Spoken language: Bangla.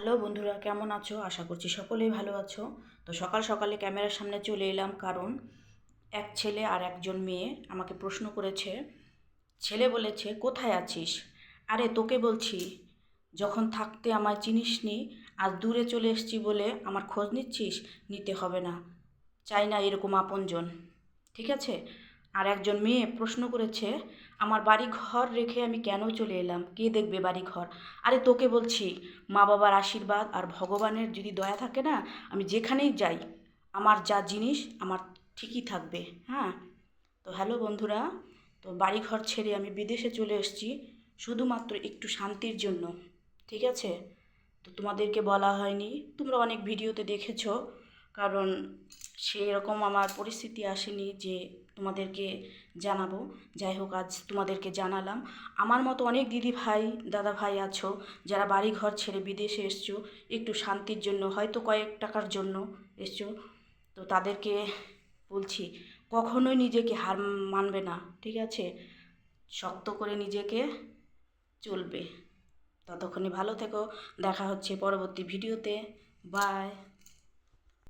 হ্যালো বন্ধুরা, কেমন আছো? আশা করছি সকলেই ভালো আছো। তো সকাল সকালে ক্যামেরার সামনে চলে এলাম, কারণ এক ছেলে আর একজন মেয়ে আমাকে প্রশ্ন করেছে। ছেলে বলেছে, কোথায় আছিস? আরে তোকে বলছি, যখন থাকতে আমায় চিনিসনি, আজ দূরে চলে এসেছি বলে আমার খোঁজ নিচ্ছিস? নিতে হবে না, চাই না এরকম আপনজন, ঠিক আছে? আর একজন মেয়ে প্রশ্ন করেছে, আমার বাড়ি ঘর রেখে আমি কেন চলে এলাম? কে দেখবে বাড়ি ঘর? আরে তোকে বলছি, মা বাবার আশীর্বাদ আর ভগবানের যদি দয়া থাকে না, আমি যেখানেই যাই আমার যা জিনিস আমার ঠিকই থাকবে। হ্যাঁ, তো হ্যালো বন্ধুরা, তো বাড়ি ঘর ছেড়ে আমি বিদেশে চলে এসেছি শুধুমাত্র একটু শান্তির জন্য, ঠিক আছে? তো তোমাদেরকে বলা হয়নি, তোমরা অনেক ভিডিওতে দেখেছো, কারণ সেরকম আমার পরিস্থিতি আসেনি যে তোমাদেরকে জানাবো। যাই হোক, আজ তোমাদেরকে জানালাম। আমার মতো অনেক দিদি ভাই দাদা ভাই আছো যারা বাড়ি ঘর ছেড়ে বিদেশে এসছো একটু শান্তির জন্য, হয়তো কয়েক টাকার জন্য এসছো। তো তাদেরকে বলছি, কখনোই নিজেকে হার মানবে না, ঠিক আছে? শক্ত করে নিজেকে চলবে। ততক্ষণে ভালো থেকো, দেখা হচ্ছে পরবর্তী ভিডিওতে। বাই।